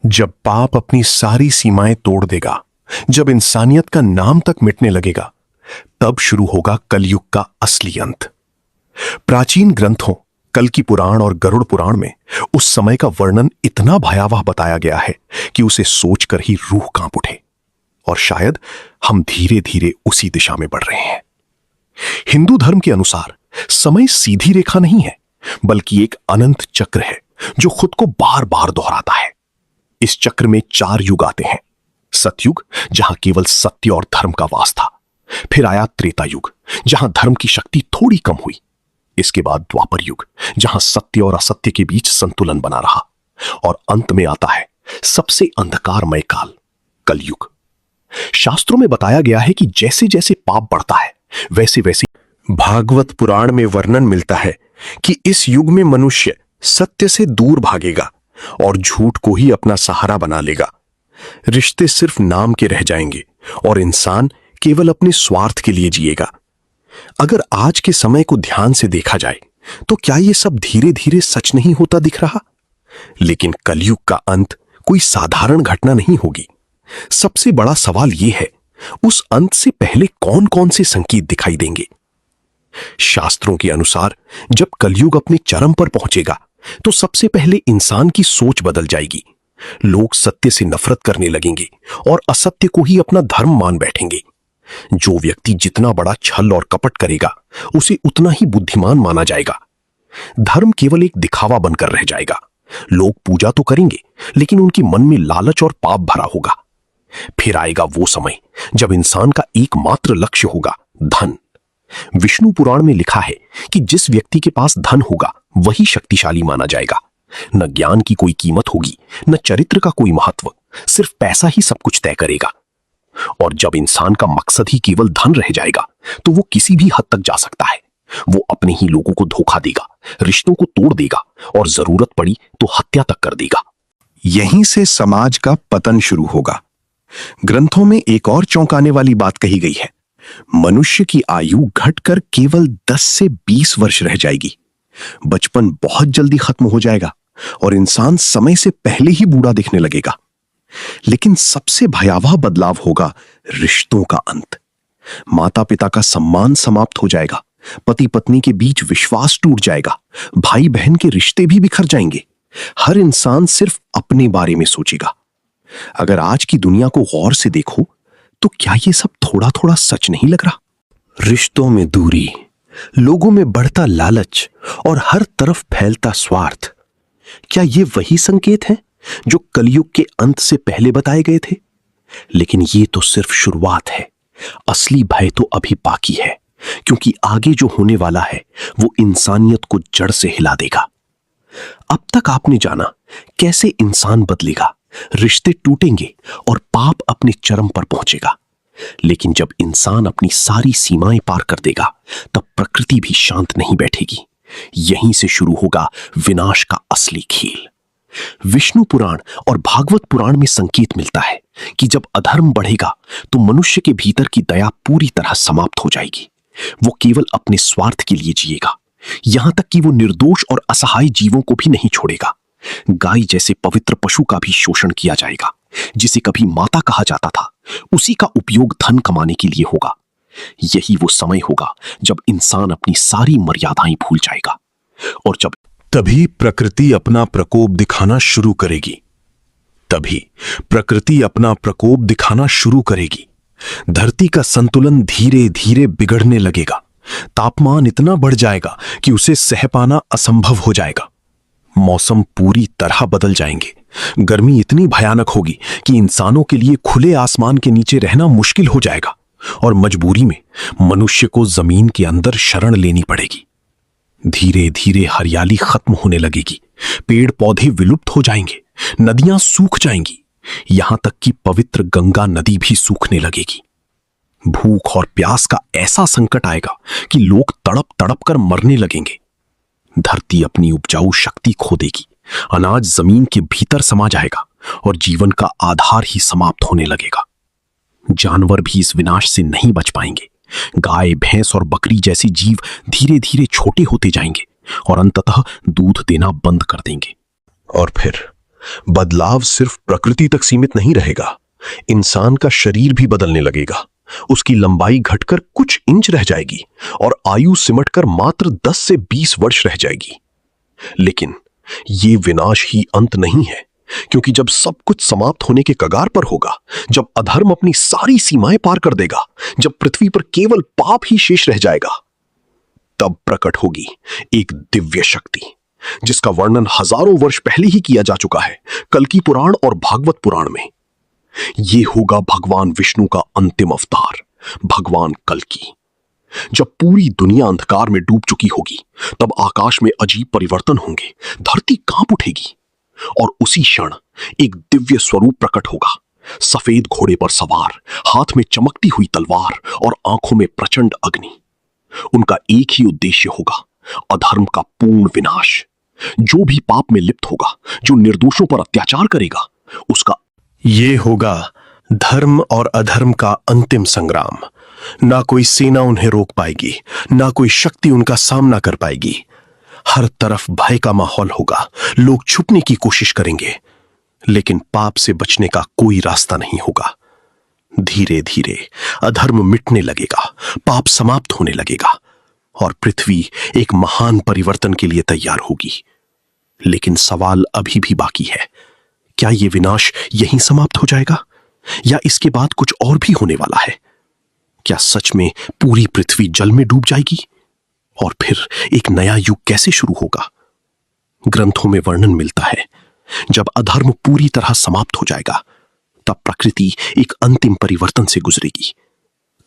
जब पाप अपनी सारी सीमाएं तोड़ देगा, जब इंसानियत का नाम तक मिटने लगेगा, तब शुरू होगा कलयुग का असली अंत। प्राचीन ग्रंथों कल की पुराण और गरुड़ पुराण में उस समय का वर्णन इतना भयावह बताया गया है कि उसे सोचकर ही रूह कांप उठे। और शायद हम धीरे धीरे उसी दिशा में बढ़ रहे हैं। हिंदू धर्म के अनुसार समय सीधी रेखा नहीं है, बल्कि एक अनंत चक्र है जो खुद को बार बार दोहराता है। इस चक्र में 4 युग आते हैं। सतयुग, जहां केवल सत्य और धर्म का वास था। फिर आया त्रेता युग, जहां धर्म की शक्ति थोड़ी कम हुई। इसके बाद द्वापर युग, जहां सत्य और असत्य के बीच संतुलन बना रहा। और अंत में आता है सबसे अंधकारमय काल, कलयुग। शास्त्रों में बताया गया है कि जैसे जैसे पाप बढ़ता है, वैसे वैसे भागवत पुराण में वर्णन मिलता है कि इस युग में मनुष्य सत्य से दूर भागेगा और झूठ को ही अपना सहारा बना लेगा। रिश्ते सिर्फ नाम के रह जाएंगे और इंसान केवल अपने स्वार्थ के लिए जिएगा। अगर आज के समय को ध्यान से देखा जाए तो क्या यह सब धीरे धीरे सच नहीं होता दिख रहा? लेकिन कलयुग का अंत कोई साधारण घटना नहीं होगी। सबसे बड़ा सवाल यह है, उस अंत से पहले कौन कौन से संकेत दिखाई देंगे? शास्त्रों के अनुसार जब कलयुग अपने चरम पर पहुंचेगा तो सबसे पहले इंसान की सोच बदल जाएगी। लोग सत्य से नफरत करने लगेंगे और असत्य को ही अपना धर्म मान बैठेंगे। जो व्यक्ति जितना बड़ा छल और कपट करेगा, उसे उतना ही बुद्धिमान माना जाएगा। धर्म केवल एक दिखावा बनकर रह जाएगा। लोग पूजा तो करेंगे, लेकिन उनके मन में लालच और पाप भरा होगा। फिर आएगा वो समय जब इंसान का एकमात्र लक्ष्य होगा धन। विष्णु पुराण में लिखा है कि जिस व्यक्ति के पास धन होगा वही शक्तिशाली माना जाएगा। न ज्ञान की कोई कीमत होगी, न चरित्र का कोई महत्व। सिर्फ पैसा ही सब कुछ तय करेगा। और जब इंसान का मकसद ही केवल धन रह जाएगा तो वो किसी भी हद तक जा सकता है। वो अपने ही लोगों को धोखा देगा, रिश्तों को तोड़ देगा और जरूरत पड़ी तो हत्या तक कर देगा। यहीं से समाज का पतन शुरू होगा। ग्रंथों में एक और चौंकाने वाली बात कही गई है। मनुष्य की आयु घटकर केवल 10 से 20 वर्ष रह जाएगी। बचपन बहुत जल्दी खत्म हो जाएगा और इंसान समय से पहले ही बूढ़ा दिखने लगेगा। लेकिन सबसे भयावह बदलाव होगा रिश्तों का अंत। माता पिता का सम्मान समाप्त हो जाएगा। पति पत्नी के बीच विश्वास टूट जाएगा। भाई बहन के रिश्ते भी बिखर जाएंगे। हर इंसान सिर्फ अपने बारे में सोचेगा। अगर आज की दुनिया को गौर से देखो तो क्या ये सब थोड़ा थोड़ा सच नहीं लग रहा? रिश्तों में दूरी, लोगों में बढ़ता लालच और हर तरफ फैलता स्वार्थ, क्या ये वही संकेत हैं जो कलयुग के अंत से पहले बताए गए थे? लेकिन ये तो सिर्फ शुरुआत है। असली भय तो अभी बाकी है, क्योंकि आगे जो होने वाला है वो इंसानियत को जड़ से हिला देगा। अब तक आपने जाना कैसे इंसान बदलेगा, रिश्ते टूटेंगे और पाप अपने चरम पर पहुंचेगा। लेकिन जब इंसान अपनी सारी सीमाएं पार कर देगा, तब प्रकृति भी शांत नहीं बैठेगी। यहीं से शुरू होगा विनाश का असली खेल। विष्णु पुराण और भागवत पुराण में संकेत मिलता है कि जब अधर्म बढ़ेगा तो मनुष्य के भीतर की दया पूरी तरह समाप्त हो जाएगी। वो केवल अपने स्वार्थ के लिए जिएगा, यहां तक कि वो निर्दोष और असहाय जीवों को भी नहीं छोड़ेगा। गाय जैसे पवित्र पशु का भी शोषण किया जाएगा। जिसे कभी माता कहा जाता था, उसी का उपयोग धन कमाने के लिए होगा। यही वो समय होगा जब इंसान अपनी सारी मर्यादाएं भूल जाएगा और जब तभी प्रकृति अपना प्रकोप दिखाना शुरू करेगी। धरती का संतुलन धीरे धीरे बिगड़ने लगेगा। तापमान इतना बढ़ जाएगा कि उसे सह पाना असंभव हो जाएगा। मौसम पूरी तरह बदल जाएंगे। गर्मी इतनी भयानक होगी कि इंसानों के लिए खुले आसमान के नीचे रहना मुश्किल हो जाएगा और मजबूरी में मनुष्य को जमीन के अंदर शरण लेनी पड़ेगी। धीरे धीरे हरियाली खत्म होने लगेगी। पेड़ पौधे विलुप्त हो जाएंगे। नदियां सूख जाएंगी। यहां तक कि पवित्र गंगा नदी भी सूखने लगेगी। भूख और प्यास का ऐसा संकट आएगा कि लोग तड़प तड़प कर मरने लगेंगे। धरती अपनी उपजाऊ शक्ति खो देगी। अनाज जमीन के भीतर समा जाएगा और जीवन का आधार ही समाप्त होने लगेगा। जानवर भी इस विनाश से नहीं बच पाएंगे। गाय, भैंस और बकरी जैसे जीव धीरे धीरे छोटे होते जाएंगे और अंततः दूध देना बंद कर देंगे। और फिर बदलाव सिर्फ प्रकृति तक सीमित नहीं रहेगा, इंसान का शरीर भी बदलने लगेगा। उसकी लंबाई घटकर कुछ इंच रह जाएगी और आयु सिमटकर मात्र 10 से 20 वर्ष रह जाएगी। लेकिन ये विनाश ही अंत नहीं है, क्योंकि जब सब कुछ समाप्त होने के कगार पर होगा, जब अधर्म अपनी सारी सीमाएं पार कर देगा, जब पृथ्वी पर केवल पाप ही शेष रह जाएगा, तब प्रकट होगी एक दिव्य शक्ति जिसका वर्णन हजारों वर्ष पहले ही किया जा चुका है, कल्कि पुराण और भागवत पुराण में। ये होगा भगवान विष्णु का अंतिम अवतार, भगवान कल्कि। जब पूरी दुनिया अंधकार में डूब चुकी होगी, तब आकाश में अजीब परिवर्तन होंगे, धरती कांप उठेगी और उसी क्षण एक दिव्य स्वरूप प्रकट होगा। सफेद घोड़े पर सवार, हाथ में चमकती हुई तलवार और आंखों में प्रचंड अग्नि। उनका एक ही उद्देश्य होगा, अधर्म का पूर्ण विनाश। जो भी पाप में लिप्त होगा, जो निर्दोषों पर अत्याचार करेगा, उसका ये होगा धर्म और अधर्म का अंतिम संग्राम। ना कोई सेना उन्हें रोक पाएगी, ना कोई शक्ति उनका सामना कर पाएगी। हर तरफ भय का माहौल होगा, लोग छुपने की कोशिश करेंगे, लेकिन पाप से बचने का कोई रास्ता नहीं होगा। धीरे धीरे अधर्म मिटने लगेगा, पाप समाप्त होने लगेगा और पृथ्वी एक महान परिवर्तन के लिए तैयार होगी। लेकिन सवाल अभी भी बाकी है, क्या यह विनाश यहीं समाप्त हो जाएगा या इसके बाद कुछ और भी होने वाला है? क्या सच में पूरी पृथ्वी जल में डूब जाएगी और फिर एक नया युग कैसे शुरू होगा? ग्रंथों में वर्णन मिलता है, जब अधर्म पूरी तरह समाप्त हो जाएगा, तब प्रकृति एक अंतिम परिवर्तन से गुजरेगी।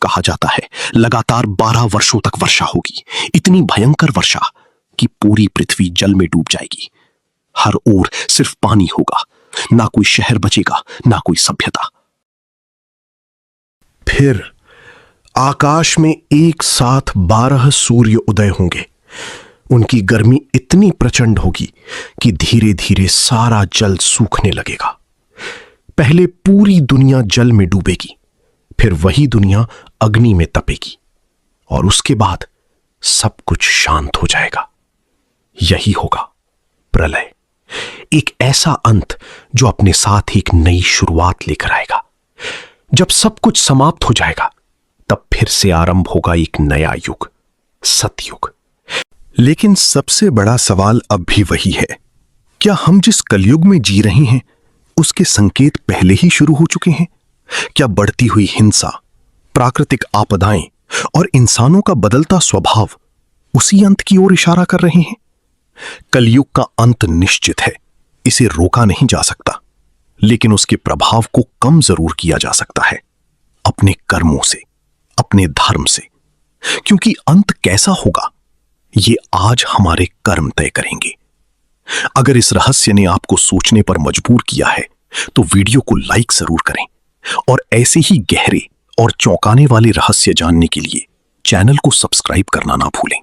कहा जाता है लगातार 12 वर्षों तक वर्षा होगी, इतनी भयंकर वर्षा कि पूरी पृथ्वी जल में डूब जाएगी। हर ओर सिर्फ पानी होगा, ना कोई शहर बचेगा, ना कोई सभ्यता। फिर आकाश में एक साथ 12 सूर्य उदय होंगे। उनकी गर्मी इतनी प्रचंड होगी कि धीरे धीरे सारा जल सूखने लगेगा। पहले पूरी दुनिया जल में डूबेगी, फिर वही दुनिया अग्नि में तपेगी और उसके बाद सब कुछ शांत हो जाएगा। यही होगा प्रलय, एक ऐसा अंत जो अपने साथ एक नई शुरुआत लेकर आएगा। जब सब कुछ समाप्त हो जाएगा, तब फिर से आरंभ होगा एक नया युग, सतयुग। लेकिन सबसे बड़ा सवाल अब भी वही है, क्या हम जिस कलयुग में जी रहे हैं उसके संकेत पहले ही शुरू हो चुके हैं? क्या बढ़ती हुई हिंसा, प्राकृतिक आपदाएं और इंसानों का बदलता स्वभाव उसी अंत की ओर इशारा कर रहे हैं? कलयुग का अंत निश्चित है, इसे रोका नहीं जा सकता, लेकिन उसके प्रभाव को कम जरूर किया जा सकता है, अपने कर्मों से, अपने धर्म से। क्योंकि अंत कैसा होगा, ये आज हमारे कर्म तय करेंगे। अगर इस रहस्य ने आपको सोचने पर मजबूर किया है, तो वीडियो को लाइक जरूर करें और ऐसे ही गहरे और चौंकाने वाले रहस्य जानने के लिए चैनल को सब्सक्राइब करना ना भूलें।